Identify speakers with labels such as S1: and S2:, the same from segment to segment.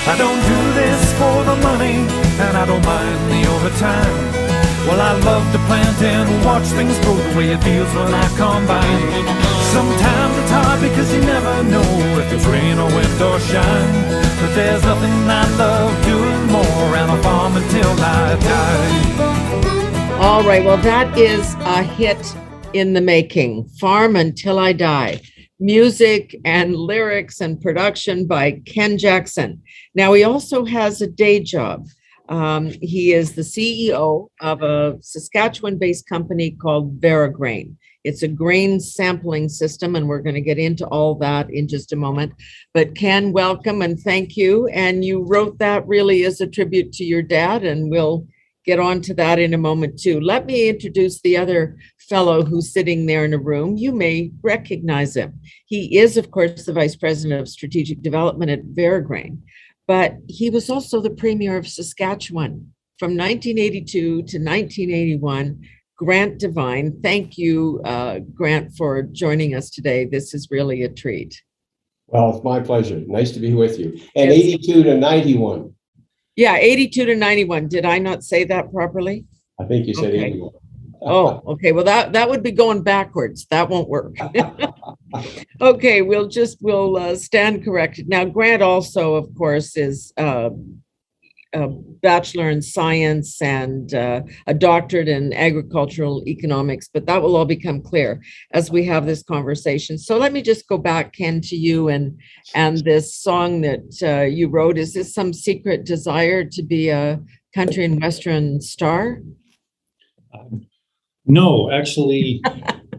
S1: I don't do this for the money, and I don't mind the overtime. Well, I love to plant and watch things grow the way it feels when I combine. Sometimes it's hard because you never know if it's rain or wind or shine. But there's nothing I love doing more, and I'll farm until I die.
S2: All right, well, that is a hit in the making, Farm Until I Die. Music and lyrics and production by Ken Jackson. Now, he also has a day job. He is the CEO of a Saskatchewan-based company called VeriGrain. It's a grain sampling system, and we're going to get into all that in just a moment. But Ken, welcome and thank you. And you wrote that really as a tribute to your dad, and we'll get on to that in a moment too. Let me introduce the other fellow who's sitting there in a room. You may recognize him. He is, of course, the Vice President of Strategic Development at VeriGrain, but he was also the Premier of Saskatchewan from 1982 to 1981. Grant Devine. Thank you, Grant, for joining us today. This is really a treat.
S3: Well, it's my pleasure. Nice to be with you. And 82 to 91.
S2: Yeah, 82 to 91. Did I not say that properly?
S3: I think you said
S2: Okay.
S3: 81.
S2: Oh, okay. Well, that would be going backwards. That won't work. Okay, we'll stand corrected. Now, Grant also, of course, is a bachelor in science and a doctorate in agricultural economics, but that will all become clear as we have this conversation. So let me just go back, Ken, to you and this song that you wrote. Is this some secret desire to be a country and western star?
S4: No, actually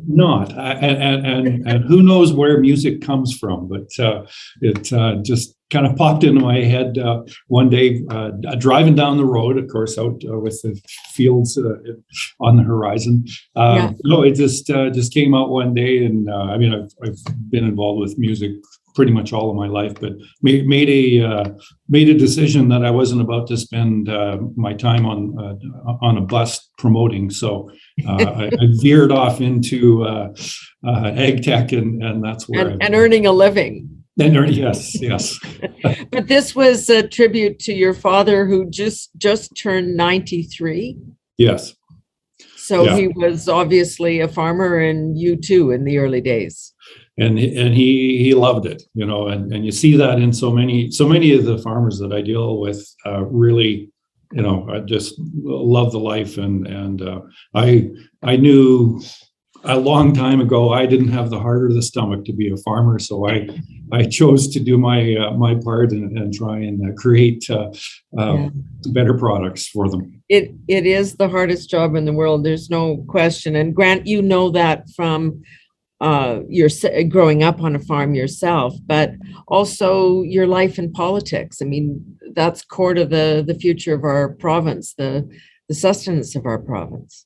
S4: not. And who knows where music comes from, but it just kind of popped into my head one day, driving down the road, of course, out with the fields on the horizon. No, it just came out one day, and I mean, I've been involved with music pretty much all of my life, but made a decision that I wasn't about to spend my time on a bus promoting. So I veered off into ag tech, and that's where
S2: and earning a living.
S4: Yes.
S2: But this was a tribute to your father, who just turned 93.
S4: Yes.
S2: So yeah. He was obviously a farmer, and you too in the early days.
S4: And he loved it, you know, and you see that in so many of the farmers that I deal with, really, you know, I just love the life, and I knew a long time ago I didn't have the heart or the stomach to be a farmer, so I chose to do my part and try and create better products for them.
S2: It is the hardest job in the world. There's no question. And Grant, you know that from your growing up on a farm yourself, but also your life in politics. I mean, that's core to the future of our province, the sustenance of our province.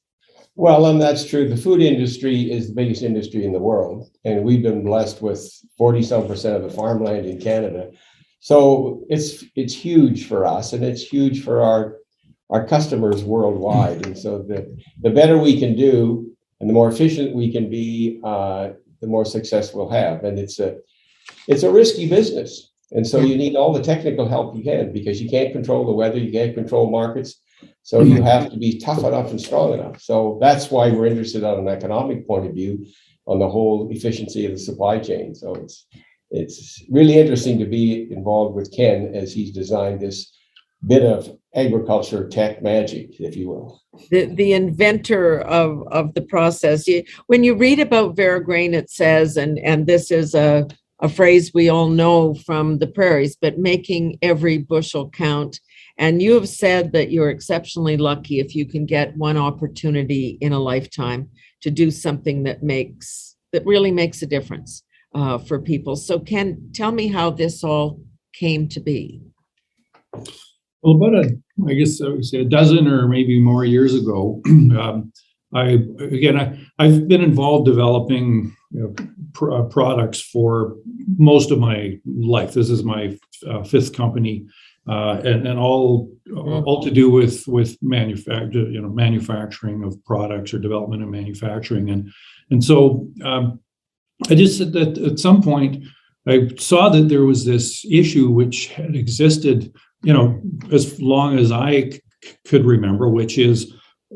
S3: Well, and that's true. The food industry is the biggest industry in the world, and we've been blessed with 40-some% of the farmland in Canada. So it's huge for us, and it's huge for our customers worldwide. And so the better we can do, and the more efficient we can be, the more success we'll have. And it's a risky business. And so you need all the technical help you can, because you can't control the weather, you can't control markets. So you have to be tough enough and strong enough. So that's why we're interested on an economic point of view on the whole efficiency of the supply chain. So it's really interesting to be involved with Ken as he's designed this bit of agriculture tech magic, if you will.
S2: The inventor of the process. When you read about VeriGrain, it says, and this is a phrase we all know from the prairies, but making every bushel count. And you have said that you're exceptionally lucky if you can get one opportunity in a lifetime to do something that really makes a difference for people. So Ken, tell me how this all came to be.
S4: Well, about I guess I would say a dozen or maybe more years ago, I've been involved developing products for most of my life. This is my fifth company, and all to do with manufacturing of products or development and manufacturing, and so I just said that at some point I saw that there was this issue which had existed, as long as I could remember, which is,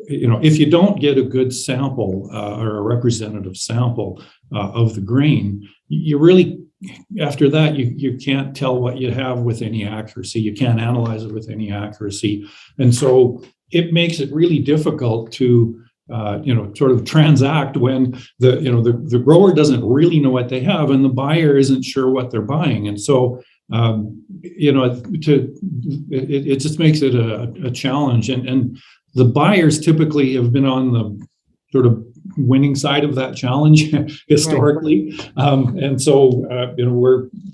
S4: if you don't get a good sample or a representative sample of the grain, you really, after that, you can't tell what you have with any accuracy. You can't analyze it with any accuracy. And so it makes it really difficult to sort of transact when the grower doesn't really know what they have and the buyer isn't sure what they're buying. And so it just makes it a challenge. And the buyers typically have been on the sort of winning side of that challenge historically. And so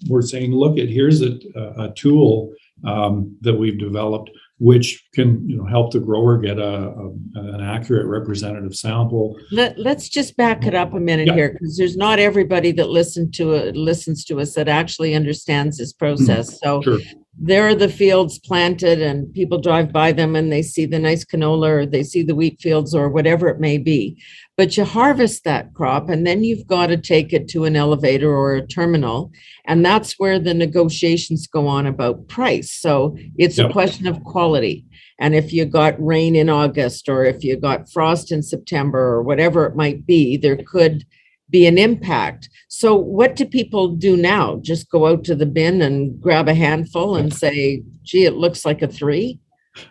S4: we're saying, look, here's a tool that we've developed which can help the grower get an accurate representative sample.
S2: Let's just back it up a minute here, because there's not everybody that listens to us that actually understands this process. So
S4: Sure.
S2: there are the fields planted and people drive by them and they see the nice canola or they see the wheat fields or whatever it may be. But you harvest that crop and then you've got to take it to an elevator or a terminal. And that's where the negotiations go on about price. So it's a question of quality. And if you got rain in August or if you got frost in September or whatever it might be, there could be an impact. So what do people do now? Just go out to the bin and grab a handful and say, gee, it looks like a 3?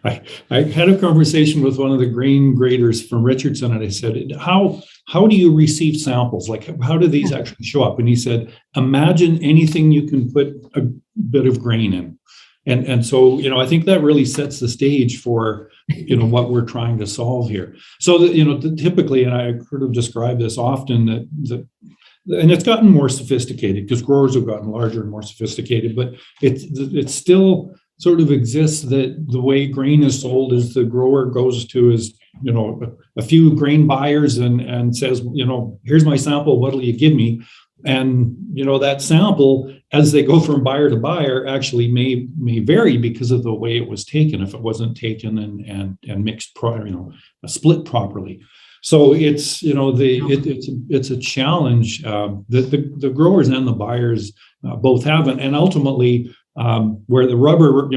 S4: I had a conversation with one of the grain graders from Richardson, and I said, how do you receive samples? Like, how do these actually show up? And he said, imagine anything you can put a bit of grain in. And so, I think that really sets the stage for, what we're trying to solve here. So, typically, and I could have described this often, and it's gotten more sophisticated because growers have gotten larger and more sophisticated, but it's still sort of exists that the way grain is sold is the grower goes to his, a few grain buyers and says, here's my sample, what'll you give me? And, that sample, as they go from buyer to buyer, actually may vary because of the way it was taken, if it wasn't taken and mixed, split properly. So it's, it's a challenge that the growers and the buyers both have. And ultimately, where the rubber,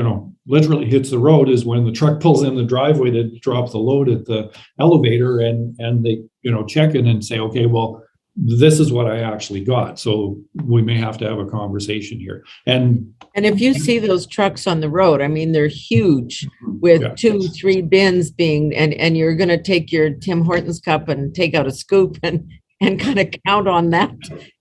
S4: literally hits the road is when the truck pulls in the driveway to drop the load at the elevator and they, check it and say, okay, well, this is what I actually got. So we may have to have a conversation here. And
S2: if you see those trucks on the road, I mean, they're huge with 2-3 bins being, and you're going to take your Tim Hortons cup and take out a scoop and kind of count on that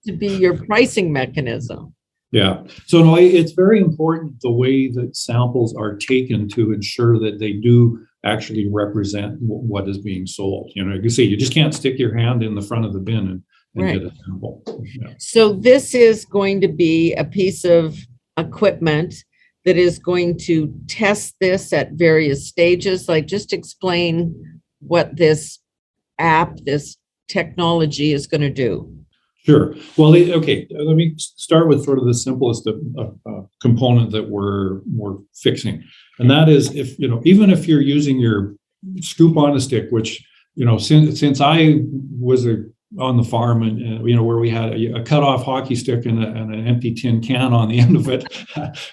S2: to be your pricing mechanism.
S4: Yeah. So no, it's very important the way that samples are taken to ensure that they do actually represent what is being sold. You can see you just can't stick your hand in the front of the bin and get a sample. Yeah.
S2: So this is going to be a piece of equipment that is going to test this at various stages. Like, just explain what this app, this technology is going to do.
S4: Sure. Well, okay. Let me start with sort of the simplest component that we're fixing, and that is even if you're using your scoop on a stick, which since I was on the farm and where we had a cut-off hockey stick and an empty tin can on the end of it,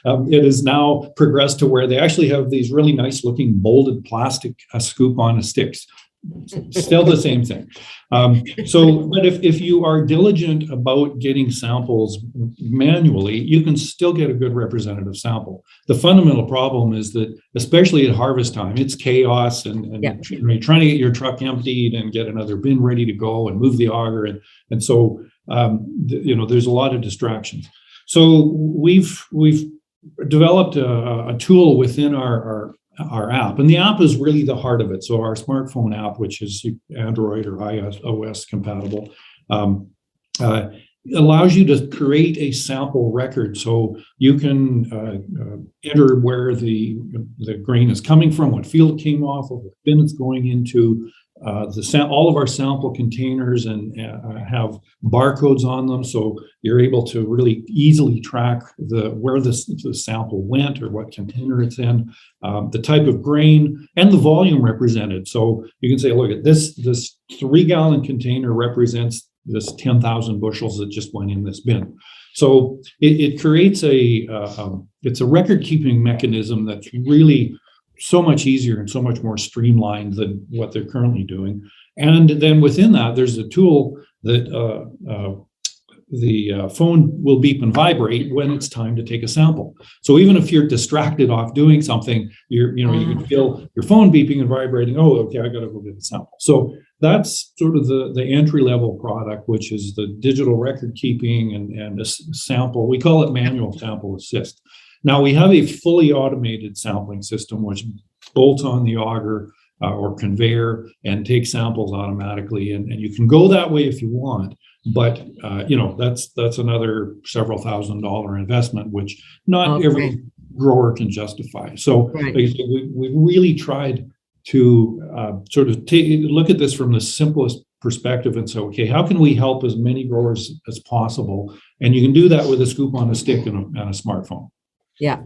S4: it has now progressed to where they actually have these really nice looking molded plastic scoop on a sticks. Still the same thing. But if you are diligent about getting samples manually, you can still get a good representative sample. The fundamental problem is that, especially at harvest time, it's chaos and you're trying to get your truck emptied and get another bin ready to go and move the auger. And so, there's a lot of distractions. So we've developed a tool within our app, and the app is really the heart of it. So our smartphone app, which is Android or iOS compatible, allows you to create a sample record. So you can enter where the grain is coming from, what field it came off of, what bin it's going into. All of our sample containers and have barcodes on them, so you're able to really easily track where the sample went or what container it's in, the type of grain and the volume represented. So you can say, look at this 3-gallon container represents this 10,000 bushels that just went in this bin. So it creates it's a record keeping mechanism that's really so much easier and so much more streamlined than what they're currently doing. And then within that, there's a tool that the phone will beep and vibrate when it's time to take a sample. So even if you're distracted off doing something, you can feel your phone beeping and vibrating. Oh, okay, I got to go get a sample. So that's sort of the entry level product, which is the digital record keeping and a sample. We call it manual sample assist. Now we have a fully automated sampling system, which bolts on the auger or conveyor and takes samples automatically. And you can go that way if you want. But that's another several $1,000 investment, which not every grower can justify. So we really tried to sort of look at this from the simplest perspective and say, okay, how can we help as many growers as possible? And you can do that with a scoop on a stick and a smartphone.
S2: Yeah.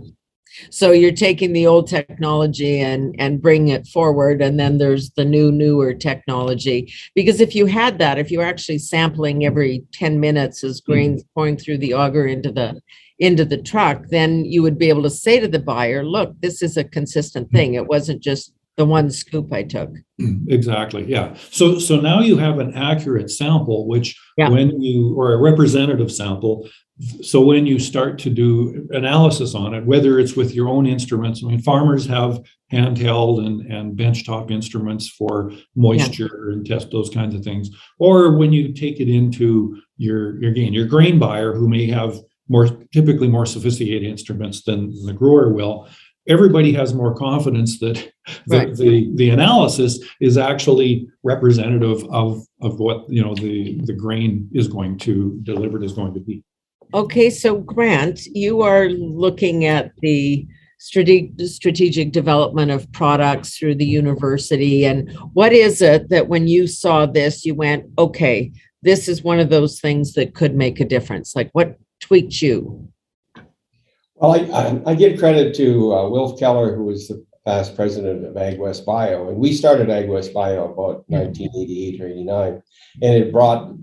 S2: So you're taking the old technology and bringing it forward, and then there's the newer technology. Because if you had that, if you're actually sampling every 10 minutes as grains pouring through the auger into the truck, then you would be able to say to the buyer, look, this is a consistent thing. It wasn't just the one scoop I took.
S4: Exactly. Yeah. So now you have an accurate sample, which or a representative sample. So when you start to do analysis on it, whether it's with your own instruments, I mean, farmers have handheld and benchtop instruments for moisture and test those kinds of things. Or when you take it into your grain buyer, who may have typically more sophisticated instruments than the grower will, everybody has more confidence that the analysis is actually representative of what the grain is going to delivered is going to be.
S2: Okay, so Grant, you are looking at the strategic development of products through the university. And what is it that when you saw this, you went, okay, this is one of those things that could make a difference? Like what tweaked you?
S3: Well, I give credit to Wilf Keller, who was the past president of AgWest Bio. And we started AgWest Bio about 1988 or 89. And it brought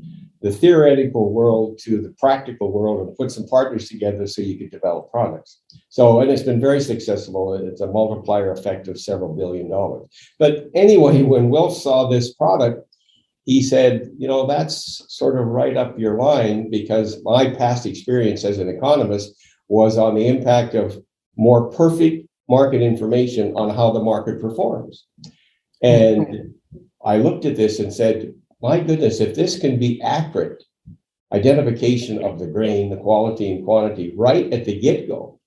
S3: the theoretical world to the practical world and put some partners together so you could develop products. And it's been very successful. It's a multiplier effect of several $1 billion. But anyway, when Wilf saw this product, he said, that's sort of right up your line, because my past experience as an economist was on the impact of more perfect market information on how the market performs. And I looked at this and said, my goodness, if this can be accurate identification of the grain, the quality and quantity right at the get-go,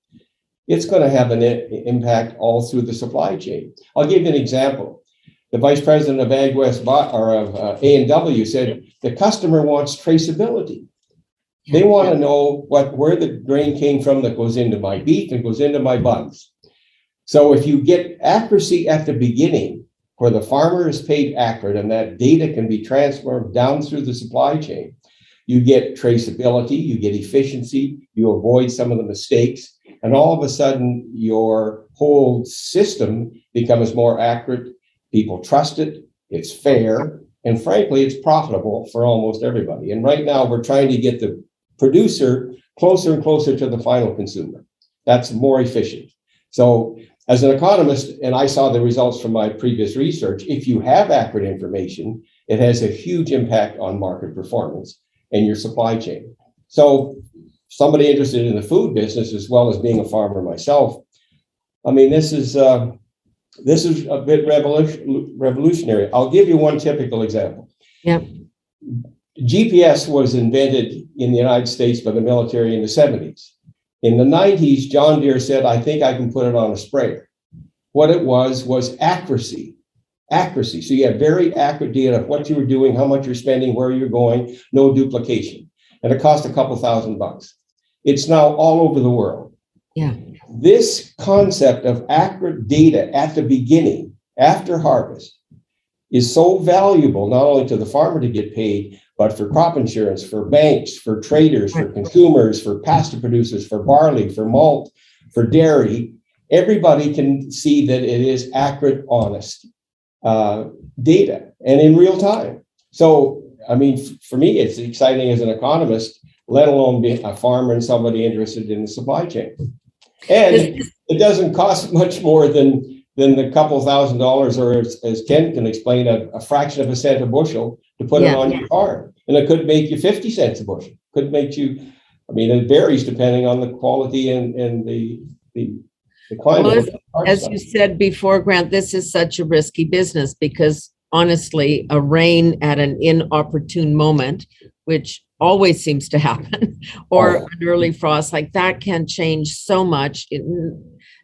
S3: it's going to have an impact all through the supply chain. I'll give you an example. The vice president of AgWest or of A&W said the customer wants traceability. They want to know where the grain came from that goes into my beef and goes into my buns. So if you get accuracy at the beginning, where the farmer is paid accurate and that data can be transferred down through the supply chain, you get traceability, you get efficiency, you avoid some of the mistakes, and all of a sudden your whole system becomes more accurate. People trust it, it's fair, and frankly, it's profitable for almost everybody. And right now we're trying to get the producer closer and closer to the final consumer. That's more efficient. So as an economist, and I saw the results from my previous research, if you have accurate information, it has a huge impact on market performance and your supply chain. So somebody interested in the food business, as well as being a farmer myself, I mean, this is a bit revolutionary. I'll give you one typical example.
S2: Yep.
S3: GPS was invented in the United States by the military in the 70s. In the 90s, John Deere said, I think I can put it on a sprayer. What it was accuracy. Accuracy. So you have very accurate data of what you were doing, how much you're spending, where you're going, no duplication. And it cost a couple $1,000. It's now all over the world.
S2: Yeah.
S3: This concept of accurate data at the beginning, after harvest, is so valuable, not only to the farmer to get paid, but for crop insurance, for banks, for traders, for consumers, for pasta producers, for barley, for malt, for dairy. Everybody can see that it is accurate, honest data, and in real time. So I mean, for me, it's exciting as an economist, let alone be a farmer and somebody interested in the supply chain. And it doesn't cost much more than the couple $1,000, or as Ken can explain, a fraction of a cent a bushel to put it on your farm. And it could make you 50 cents a bushel. Could make you, I mean, it varies depending on the quality and the climate.
S2: Well, as you said before, Grant, this is such a risky business because honestly, a rain at an inopportune moment, which always seems to happen, or an early frost like that can change so much,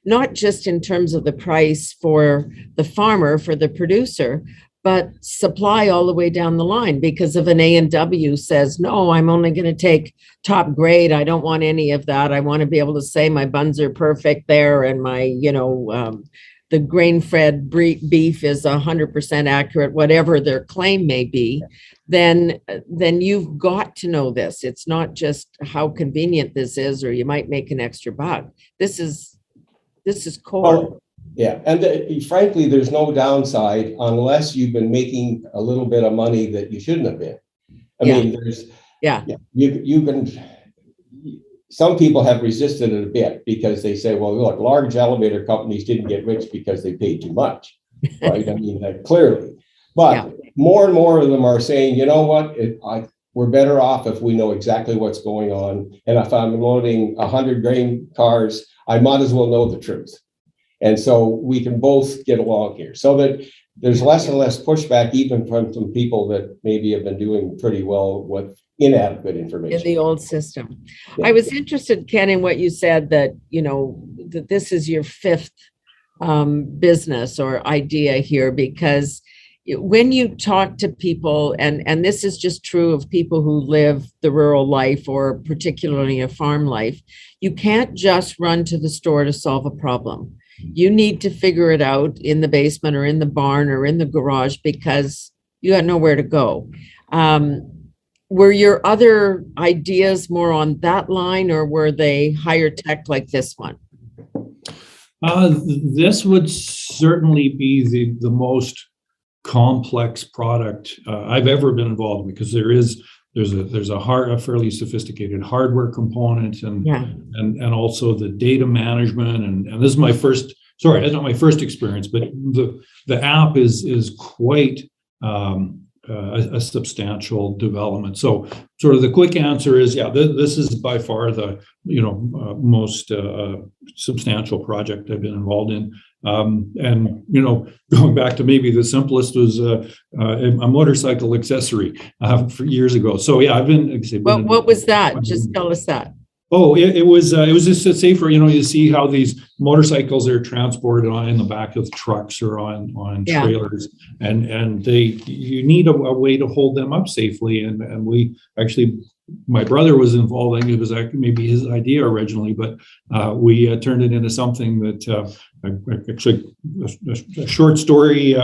S2: not just in terms of the price for the farmer, for the producer, but supply all the way down the line, because if an A&W says, no, I'm only going to take top grade, I don't want any of that. I want to be able to say my buns are perfect there and my, the grain-fed beef is 100% accurate, whatever their claim may be, then you've got to know this. It's not just how convenient this is, or you might make an extra buck. This is core.
S3: Well, yeah, and frankly, there's no downside unless you've been making a little bit of money that you shouldn't have been. I mean, you can. Some people have resisted it a bit because they say, well, look, large elevator companies didn't get rich because they paid too much, right? I mean, clearly. But more and more of them are saying, you know what, we're better off if we know exactly what's going on. And if I'm loading 100 grain cars, I might as well know the truth. And so we can both get along here, so that there's less and less pushback, even from some people that maybe have been doing pretty well with inadequate information
S2: in the old system. I was interested, Ken, in what you said, that that this is your fifth business or idea here, because when you talk to people, and this is just true of people who live the rural life or particularly a farm life, you can't just run to the store to solve a problem. You need to figure it out in the basement or in the barn or in the garage, because you got nowhere to go. Were your other ideas more on that line, or were they higher tech like this one?
S4: This would certainly be the most complex product I've ever been involved in, because there's a fairly sophisticated hardware component and also the data management, and this is my first. Sorry, that's not my first experience, but the app is quite a substantial development. So, sort of the quick answer is, this is by far the most substantial project I've been involved in. And going back to maybe the simplest was a motorcycle accessory for years ago. So I've been.
S2: What was that? Just tell us that.
S4: Oh, it was just a safer. You see how these motorcycles are transported in the back of trucks or on trailers, and you need a way to hold them up safely. And we actually, my brother was involved. I think it was maybe his idea originally, but we turned it into something that actually a short story.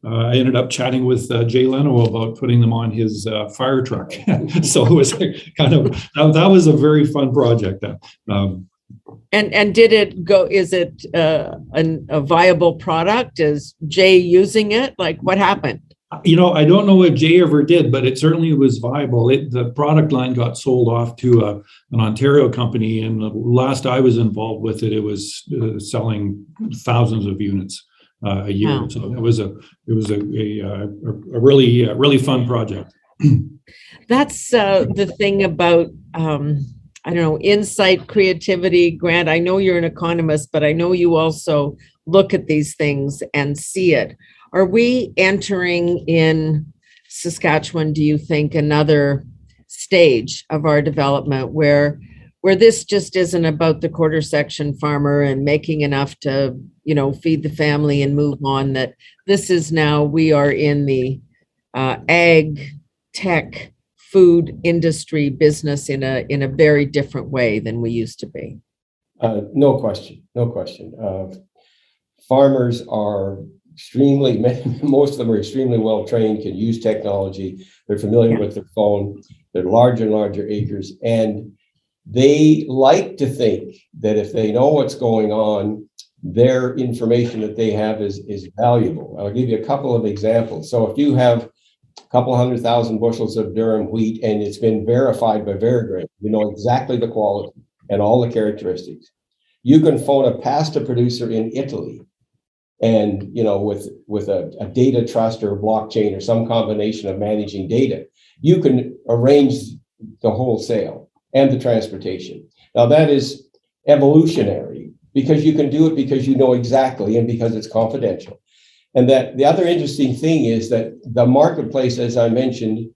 S4: I ended up chatting with Jay Leno about putting them on his fire truck. So it was kind of, that was a very fun project.
S2: And did it go, is it a viable product? Is Jay using it? Like, what happened?
S4: I don't know if Jay ever did, but it certainly was viable. The product line got sold off to an Ontario company, and the last I was involved with it, it was selling thousands of units a year. Wow. So it was a really fun project.
S2: That's the thing about insight, creativity. Grant, I know you're an economist, but I know you also look at these things and see it. Are we entering in Saskatchewan, do you think, another stage of our development where this just isn't about the quarter section farmer and making enough to, feed the family and move on, that this is now, we are in the ag, tech, food industry business in a very different way than we used to be?
S3: No question. Farmers are most of them are extremely well trained, can use technology. They're familiar with their phone. They're larger and larger acres, and they like to think that if they know what's going on, their information that they have is valuable. I'll give you a couple of examples. So if you have a couple 100,000 bushels of durum wheat, and it's been verified by VeriGrain. You know exactly the quality and all the characteristics. You can phone a pasta producer in Italy, and with a data trust or a blockchain or some combination of managing data, you can arrange the wholesale and the transportation. Now that is evolutionary, because you can do it because you know exactly and because it's confidential. And that the other interesting thing is that the marketplace, as I mentioned,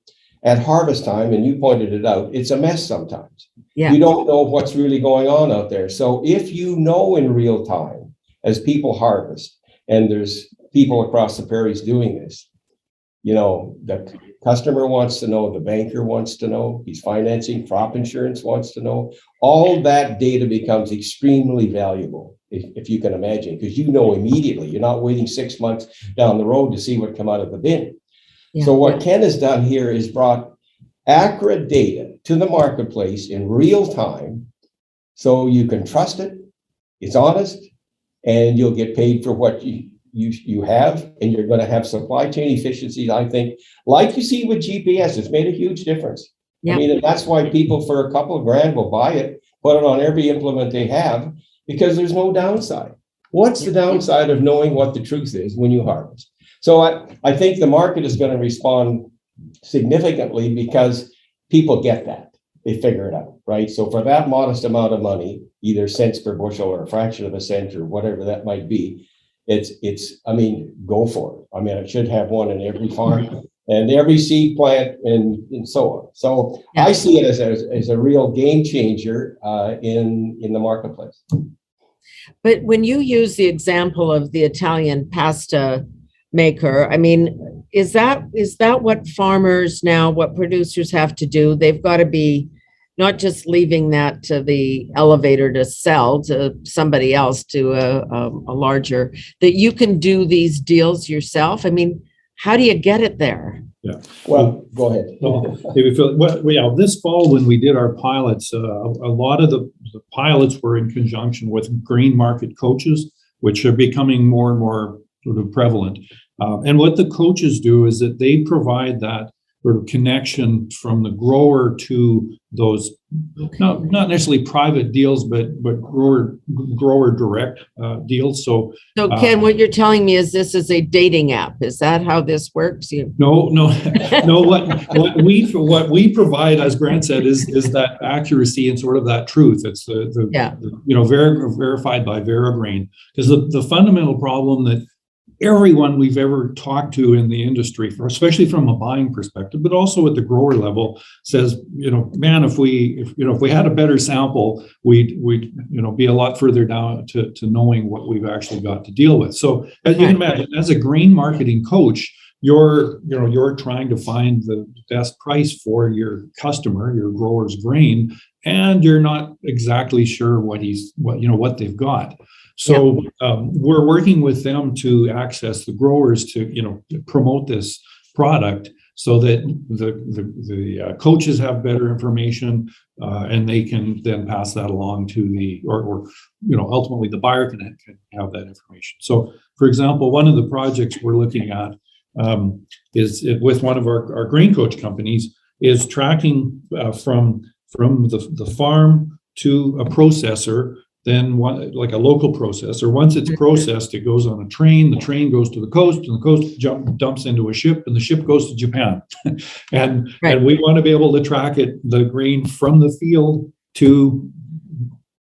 S3: at harvest time, and you pointed it out, it's a mess sometimes.
S2: Yeah.
S3: You don't know what's really going on out there. So if you know in real time, as people harvest, and there's people across the prairies doing this, the customer wants to know, the banker wants to know, he's financing, crop insurance wants to know. All that data becomes extremely valuable, if you can imagine, because you know immediately. You're not waiting 6 months down the road to see what come out of the bin.
S2: Yeah.
S3: So what Ken has done here is brought accurate data to the marketplace in real time, so you can trust it, it's honest, and you'll get paid for what you have, and you're going to have supply chain efficiencies, I think, like you see with GPS. It's made a huge difference.
S2: Yeah.
S3: I mean, and that's why people for a couple of grand will buy it, put it on every implement they have, because there's no downside. What's the downside of knowing what the truth is when you harvest? So I think the market is going to respond significantly, because people get that. They figure it out, right? So for that modest amount of money, either cents per bushel or a fraction of a cent or whatever that might be, go for it. I mean, it should have one in every farm and every seed plant and so on. So
S2: Yeah.
S3: I see it as a real game changer in the marketplace.
S2: But when you use the example of the Italian pasta maker, I mean, is that what farmers now, what producers have to do? They've got to be not just leaving that to the elevator to sell to somebody else, to a larger, that you can do these deals yourself. I mean, how do you get it there?
S4: Yeah.
S3: Well, go ahead.
S4: This fall, when we did our pilots, a lot of the pilots were in conjunction with grain market coaches, which are becoming more and more sort of prevalent. And what the coaches do is that they provide that sort of connection from the grower to those, not necessarily private deals, but grower direct deals. So
S2: Ken, what you're telling me is this is a dating app. Is that how this works?
S4: No. What we provide, as Grant said, is that accuracy and sort of that truth. It's verified by VeriGrain. Because the fundamental problem that everyone we've ever talked to in the industry, especially from a buying perspective, but also at the grower level, says, man, if we had a better sample, we'd be a lot further down to knowing what we've actually got to deal with. So as you can imagine, as a grain marketing coach, you're trying to find the best price for your customer, your grower's grain, and you're not exactly sure what they've got. So we're working with them to access the growers to promote this product, so that the coaches have better information, and they can then pass that along to ultimately the buyer can have that information. So, for example, one of the projects we're looking at is with one of our grain coach companies, is tracking from the farm to a processor. Then like a local processor, once it's processed, it goes on a train. The train goes to the coast, and the coast dumps into a ship, and the ship goes to Japan. and we want to be able to track the grain from the field to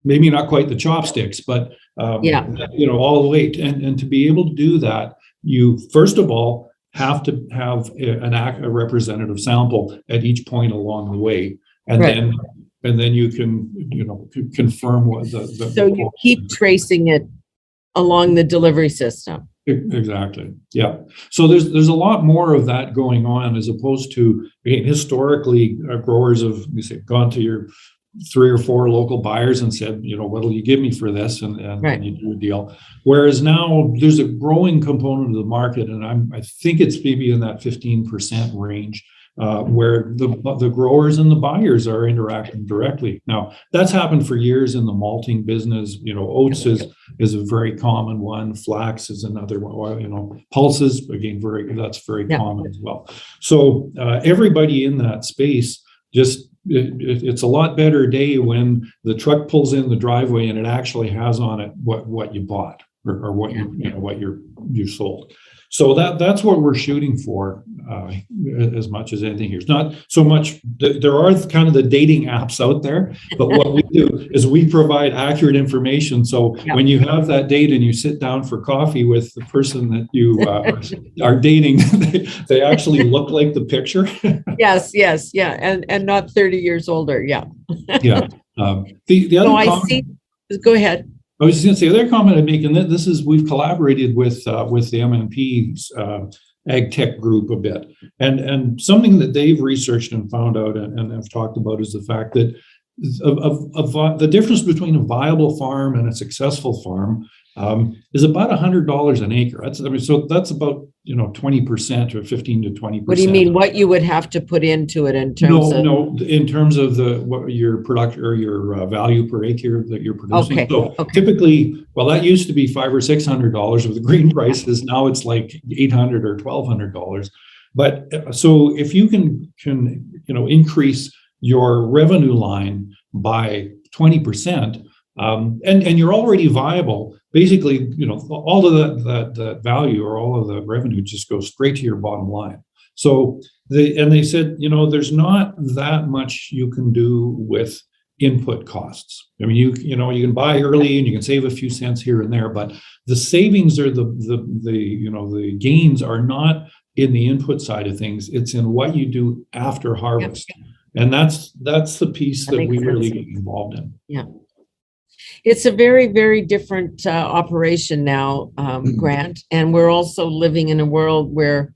S4: maybe not quite the chopsticks, but all the way. And to be able to do that, you first of all have to have a representative sample at each point along the way, and then you can, confirm what
S2: So you keep tracing it along the delivery system.
S4: Exactly. Yeah. So there's a lot more of that going on, as opposed to, historically, growers have gone to your 3 or 4 local buyers and said, what'll you give me for this? And you do a deal. Whereas now there's a growing component of the market, and I think it's maybe in that 15% range, where the growers and the buyers are interacting directly. Now, that's happened for years in the malting business. Oats is a very common one. Flax is another one. Pulses, again, that's very common as well. So everybody in that space it's a lot better day when the truck pulls in the driveway and it actually has on it what you bought or what you sold. So that's what we're shooting for as much as anything here. It's not so much, there are kind of the dating apps out there, but what we do is we provide accurate information. So when you have that date and you sit down for coffee with the person that you are dating, they actually look like the picture.
S2: Yes, yeah, and not 30 years older, yeah.
S4: Yeah. The other
S2: I see, go ahead.
S4: I was just going to say, the other comment I'd make, and this is, we've collaborated with the MNP's ag tech group a bit, and something that they've researched and found out and have talked about is the fact that of the difference between a viable farm and a successful farm is about $100 an acre. So that's about 20% or 15 to 20%.
S2: What do you mean? What you would have to put into it in terms of?
S4: No, in terms of what your production or your value per acre that you're producing.
S2: Okay.
S4: So typically, well, that used to be $500 or $600 with the grain prices. Now it's like $800 or $1,200. But so if you can increase your revenue line by 20%, and you're already viable, basically, all of that value or all of the revenue just goes straight to your bottom line. So they said, there's not that much you can do with input costs. I mean, you can buy early and you can save a few cents here and there, but the savings or the gains are not in the input side of things. It's in what you do after harvest. Yep. And that's the piece that we really get involved in.
S2: Yeah. It's a very, very different operation now, Grant. And we're also living in a world where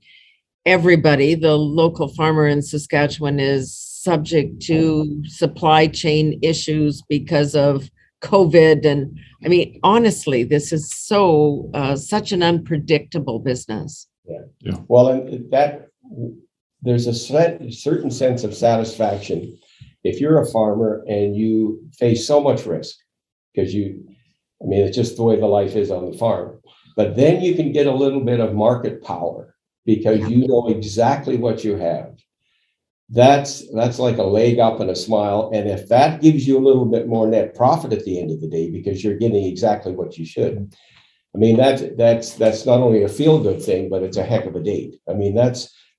S2: everybody, the local farmer in Saskatchewan, is subject to supply chain issues because of COVID. And I mean, honestly, this is such an unpredictable business.
S3: Yeah. Well, and there's a certain sense of satisfaction if you're a farmer and you face so much risk, because it's just the way the life is on the farm. But then you can get a little bit of market power because you know exactly what you have. That's like a leg up and a smile. And if that gives you a little bit more net profit at the end of the day, because you're getting exactly what you should, that's not only a feel-good thing, but it's a heck of a date.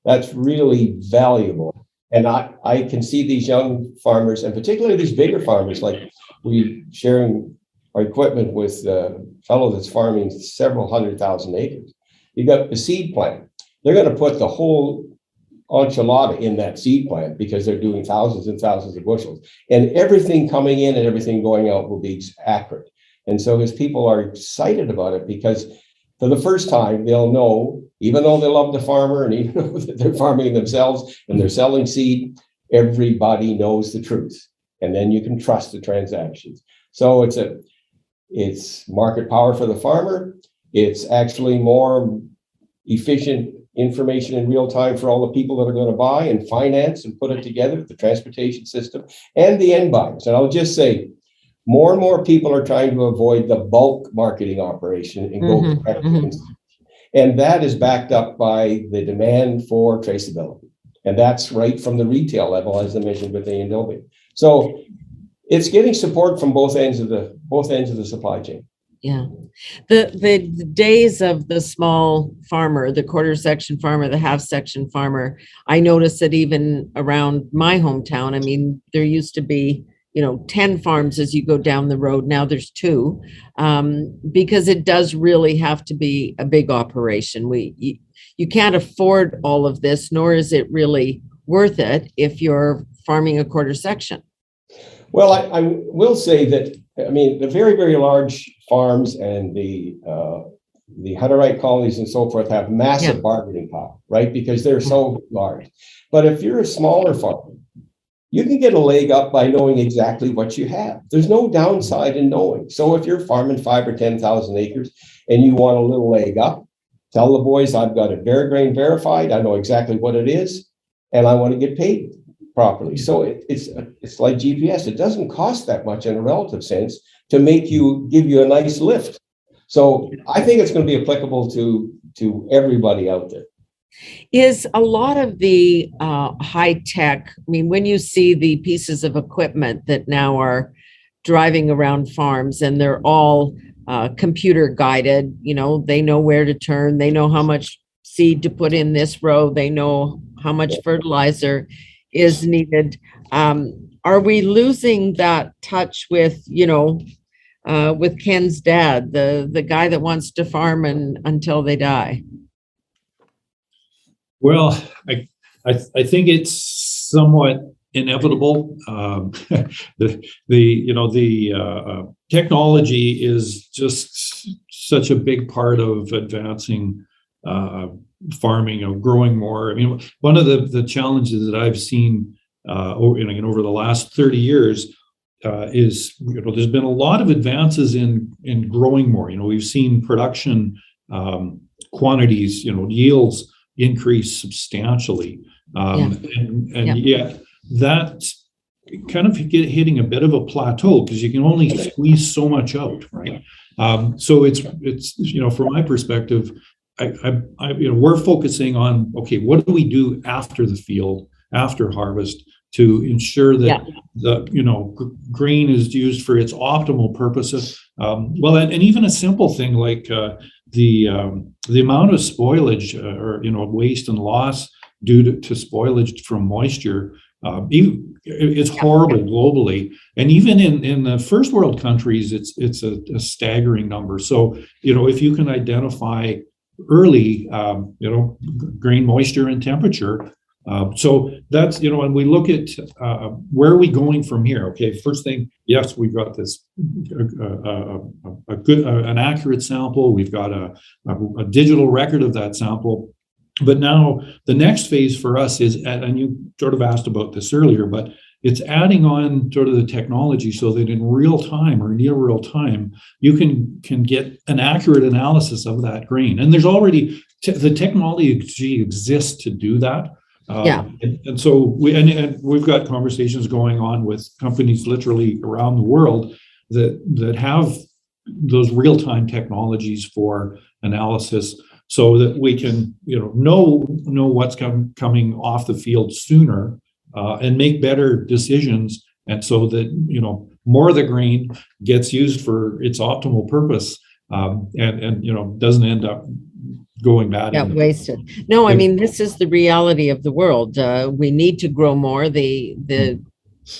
S3: That's really valuable. And I can see these young farmers, and particularly these bigger farmers, like we sharing our equipment with a fellow that's farming several 100,000 acres. You got the seed plant. They're going to put the whole enchilada in that seed plant because they're doing thousands and thousands of bushels. And everything coming in and everything going out will be accurate. And so his people are excited about it because for the first time, they'll know, even though they love the farmer and even though they're farming themselves and they're selling seed, everybody knows the truth. And then you can trust the transactions. So it's market power for the farmer. It's actually more efficient information in real time for all the people that are going to buy and finance and put it together, the transportation system and the end buyers. And I'll just say, more and more people are trying to avoid the bulk marketing operation and go direct. And that is backed up by the demand for traceability. And that's right from the retail level, as I mentioned with A&W. So it's getting support from both ends of the supply chain.
S2: Yeah. The days of the small farmer, the quarter section farmer, the half section farmer, I noticed that even around my hometown, there used to be 10 farms as you go down the road. Now there's 2, because it does really have to be a big operation. You can't afford all of this, nor is it really worth it if you're farming a quarter section.
S3: Well, I will say that, the very, very large farms and the Hutterite colonies and so forth have massive bargaining power, right? Because they're so large. But if you're a smaller farmer, you can get a leg up by knowing exactly what you have. There's no downside in knowing. So if you're farming 5,000 or 10,000 acres and you want a little leg up, tell the boys, I've got it VeriGrain verified. I know exactly what it is. and I want to get paid properly. So it's like GPS. It doesn't cost that much in a relative sense to give you a nice lift. So I think it's going to be applicable to everybody out there.
S2: Is a lot of the high tech, I mean, when you see the pieces of equipment that now are driving around farms and they're all computer guided, they know where to turn, they know how much seed to put in this row, they know how much fertilizer is needed. Are we losing that touch with, with Ken's dad, the guy that wants to farm until they die?
S4: Well, I think it's somewhat inevitable. The technology is just such a big part of advancing farming, growing more. I mean, one of the challenges that I've seen over the last 30 years is there's been a lot of advances in growing more. We've seen production quantities, yields increase substantially, yet that's kind of hitting a bit of a plateau because you can only squeeze so much out, right? So it's from my perspective, we're focusing on, okay, what do we do after the field, after harvest, to ensure that the grain is used for its optimal purposes. And even a simple thing like the amount of spoilage or waste and loss due to spoilage from moisture, it's horrible globally, and even in the first world countries, it's a staggering number. So if you can identify early, grain moisture and temperature. So that's, and we look at where are we going from here? Okay, first thing, yes, we've got this an accurate sample. We've got a digital record of that sample. But now the next phase for us is, and you sort of asked about this earlier, but it's adding on sort of the technology so that in real time or near real time, you can get an accurate analysis of that grain. And there's already the technology exists to do that. And so we've got conversations going on with companies literally around the world that have those real-time technologies for analysis, so that we can know what's coming off the field sooner and make better decisions, and so that more of the grain gets used for its optimal purpose, and doesn't end up going bad.
S2: Wasted. No, I mean, this is the reality of the world. We need to grow more. The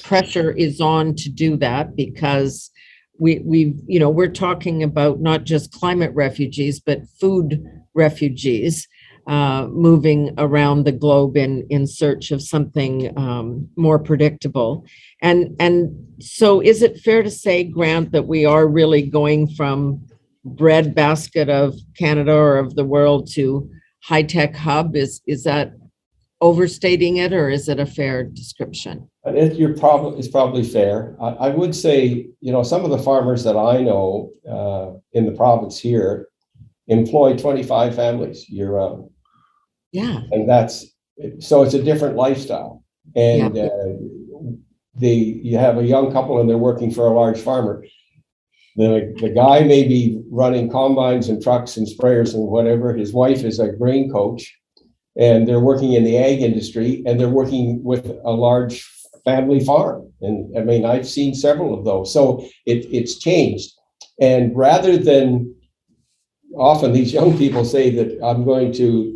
S2: pressure is on to do that because we're talking about not just climate refugees, but food refugees moving around the globe in search of something more predictable. And so is it fair to say, Grant, that we are really going from breadbasket of Canada or of the world to high-tech hub? Is that overstating it, or is it a fair description?
S3: It's probably fair. I would say, some of the farmers that I know in the province here employ 25 families year round.
S2: Yeah.
S3: And so it's a different lifestyle. And you have a young couple and they're working for a large farmer. The guy may be running combines and trucks and sprayers and whatever. His wife is a grain coach, and they're working in the ag industry, and they're working with a large family farm. And I mean, I've seen several of those. So it's changed. And rather than, often these young people say that I'm going to,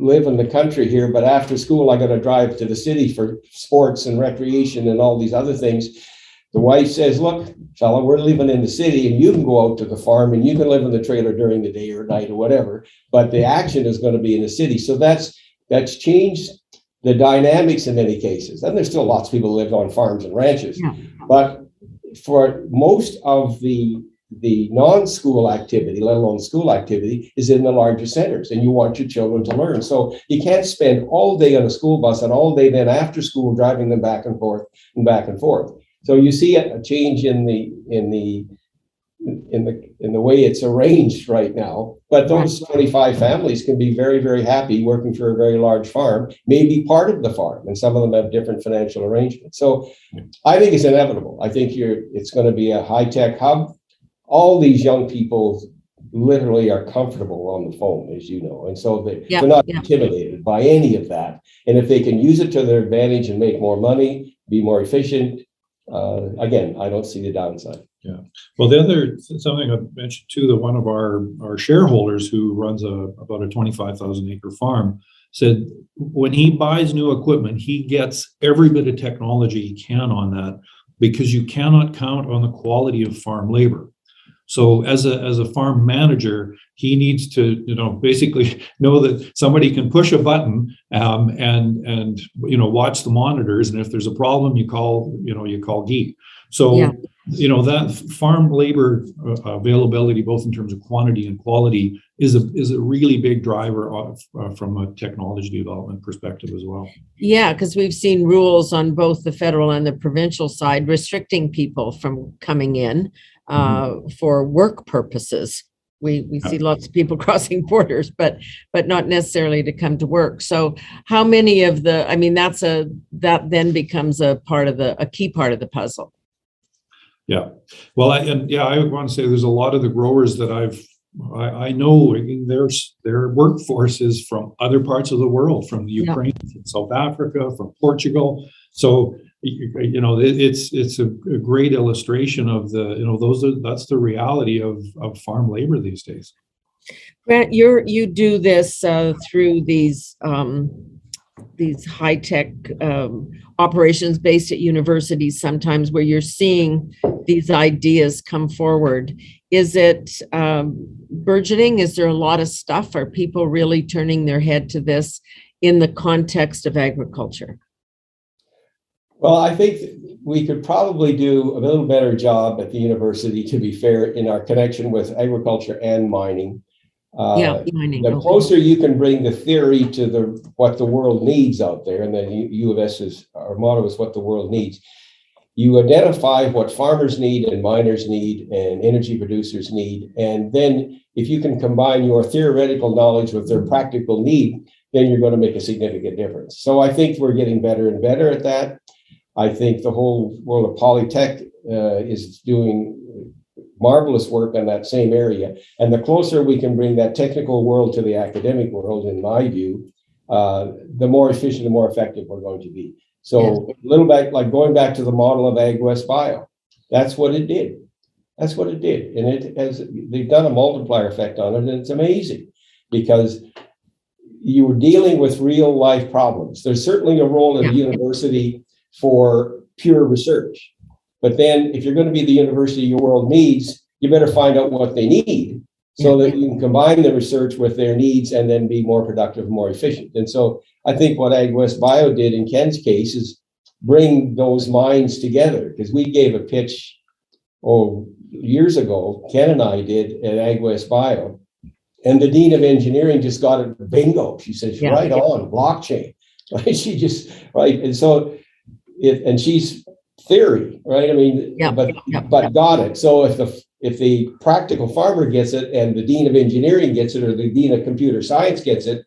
S3: live in the country here, but after school, I got to drive to the city for sports and recreation and all these other things. The wife says, look, fella, we're living in the city and you can go out to the farm and you can live in the trailer during the day or night or whatever, but the action is going to be in the city. So that's changed the dynamics in many cases. And there's still lots of people who live on farms and ranches. Yeah. But for most of the non-school activity, let alone school activity, is in the larger centers, and you want your children to learn. So you can't spend all day on a school bus and all day then after school driving them back and forth and back and forth. So you see a change in the in the way it's arranged right now. But those 25 families can be very, very happy working for a very large farm, maybe part of the farm, and some of them have different financial arrangements. So I think it's inevitable. I think it's going to be a high-tech hub. All these young people literally are comfortable on the phone, as you know, and so they're not intimidated by any of that. And if they can use it to their advantage and make more money, be more efficient, again, I don't see the downside.
S4: Yeah. Well, the other something I mentioned too, that one of our shareholders who runs about a 25,000 acre farm said when he buys new equipment, he gets every bit of technology he can on that, because you cannot count on the quality of farm labor. So as a farm manager, he needs to, basically know that somebody can push a button and watch the monitors. And if there's a problem, you call Guy. So, that farm labor availability, both in terms of quantity and quality, is a really big driver of, from a technology development perspective as well.
S2: Yeah, because we've seen rules on both the federal and the provincial side restricting people from coming in for work purposes. We see lots of people crossing borders, but not necessarily to come to work. So how many of that then becomes a key part of the puzzle.
S4: Yeah. Well, I want to say there's a lot of the growers that I know, their workforce is from other parts of the world, from the Ukraine, from South Africa, from Portugal. So, it's a great illustration of that's the reality of farm labor these days.
S2: Grant, you do this through these high-tech operations based at universities sometimes, where you're seeing these ideas come forward. Is it burgeoning? Is there a lot of stuff? Are people really turning their head to this in the context of agriculture?
S3: Well, I think we could probably do a little better job at the university, to be fair, in our connection with agriculture and mining.
S2: Mining.
S3: The closer you can bring the theory to what the world needs out there, and then U of S our motto is what the world needs. You identify what farmers need and miners need and energy producers need. And then if you can combine your theoretical knowledge with their practical need, then you're going to make a significant difference. So I think we're getting better and better at that. I think the whole world of Polytech is doing marvelous work on that same area. And the closer we can bring that technical world to the academic world, in my view, the more efficient and more effective we're going to be. So a little bit like going back to the model of Ag West Bio, that's what it did. That's what it did. And they've done a multiplier effect on it, and it's amazing because you were dealing with real life problems. There's certainly a role in the university for pure research. But then if you're going to be the university your world needs, you better find out what they need so that you can combine the research with their needs and then be more productive and more efficient. And so I think what Ag West Bio did in Ken's case is bring those minds together, because we gave a pitch years ago, Ken and I did at Ag West Bio, and the Dean of Engineering just got it bingo. She says, right on, blockchain. Right? She just, right. And so and she's theory, right? I mean, but got it. So if the practical farmer gets it and the Dean of Engineering gets it, or the Dean of Computer Science gets it,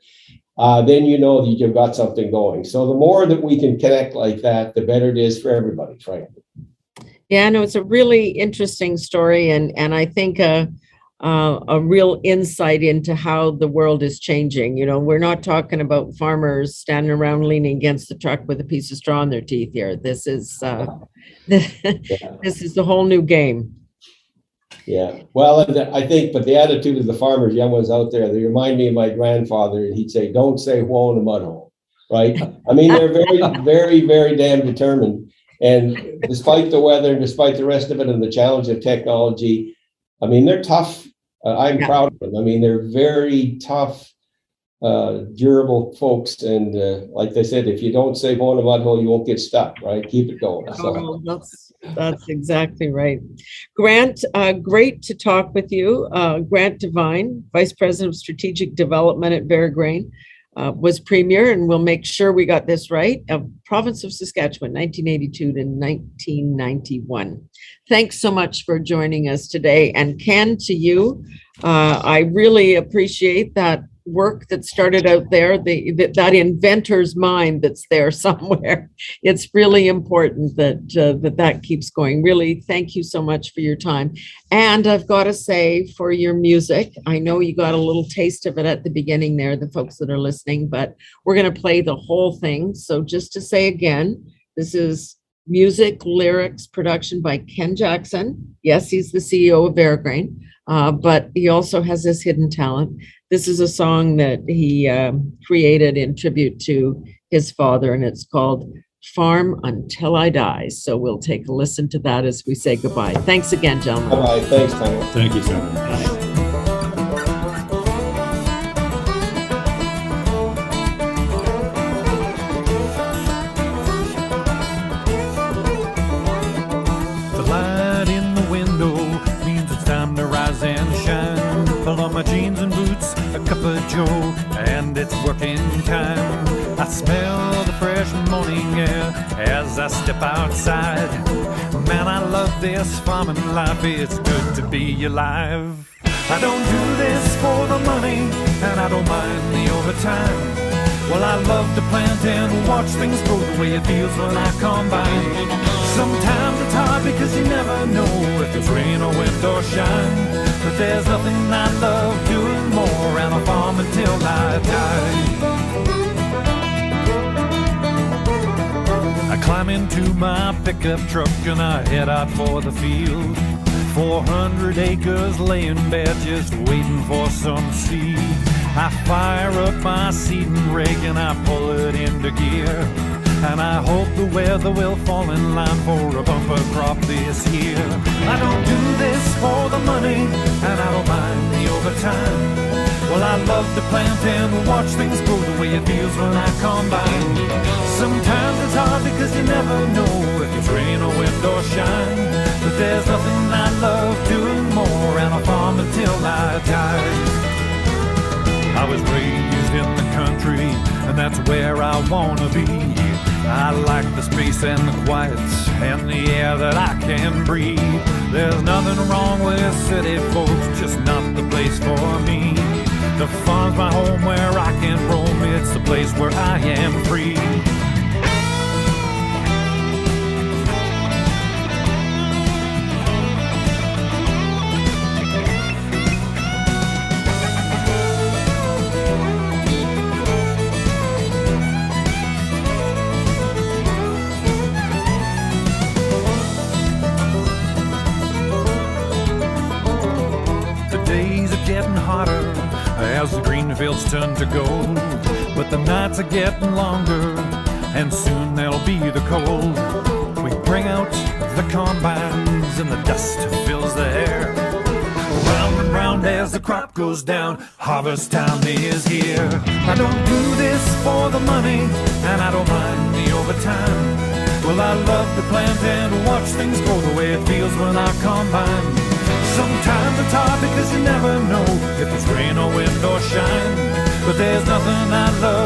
S3: then you know that you've got something going. So the more that we can connect like that, the better it is for everybody, frankly.
S2: Yeah, no, it's a really interesting story, and I think a real insight into how the world is changing. We're not talking about farmers standing around leaning against the truck with a piece of straw in their teeth here. This is this is the whole new game.
S3: Yeah, well, I think, but the attitude of the farmers, young ones out there, they remind me of my grandfather, and he'd say, "Don't say whoa in a mud hole," right? I mean, they're very, very, very damn determined, and despite the weather, and despite the rest of it, and the challenge of technology, I mean, they're tough. I'm proud of them. I mean, they're very tough, durable folks. And like they said, if you don't say "whoa in a mud hole," you won't get stuck, right? Keep it going. So.
S2: That's exactly right. Grant, great to talk with you. Grant Devine, Vice President of Strategic Development at VeriGrain. was premier, and we'll make sure we got this right, of province of Saskatchewan, 1982 to 1991. Thanks so much for joining us today. And Ken, to you, I really appreciate that work that started out there, that inventor's mind that's there somewhere. It's really important that keeps going. Really, thank you so much for your time. And I've got to say, for your music, I know you got a little taste of it at the beginning there, the folks that are listening, but we're going to play the whole thing. So just to say again, this is music, lyrics, production by Ken Jackson. Yes, he's the CEO of VeriGrain, but he also has this hidden talent. This is a song that he created in tribute to his father, and it's called Farm Until I Die. So we'll take a listen to that as we say goodbye. Thanks again, gentlemen.
S3: Bye-bye. Thanks, Tanya.
S4: Thank you, Senator.
S1: The light in the window means it's time to rise and shine. Pull on my jeans and boots, a cup of joe, and it's working time. I smell the fresh morning air as I step outside. Man, I love this farming life, it's good to be alive. I don't do this for the money, and I don't mind the overtime. Well, I love to plant and watch things grow the way it feels when I combine. Sometimes it's hard because you never know if it's rain or wind or shine. But there's nothing I love doing more, and I'll farm until I die. I climb into my pickup truck and I head out for the field. 400 acres laying bare, just waiting for some seed. I fire up my seeding rake and I pull it into gear. And I hope the weather will fall in line for a bumper crop this year. I don't do this for the money, and I don't mind the overtime. Well, I love to plant and watch things grow the way it feels when I combine. Sometimes it's hard because you never know if it's rain or wind or shine. But there's nothing I love doing more, and I'll farm until I die. I was raised in the country, and that's where I wanna be. I like the space and the quiet and the air that I can breathe. There's nothing wrong with city folks, just not the place for me. The farm's my home where I can roam, it's the place where I am free. Getting hotter as the green fields turn to gold, but the nights are getting longer and soon there'll be the cold. We bring out the combines and the dust fills the air. Round and round as the crop goes down, harvest time is here. I don't do this for the money, and I don't mind the overtime. Well, I love to plant and watch things grow the way it feels when I combine. Sometimes it's hard because you never know if it's rain or wind or shine. But there's nothing I love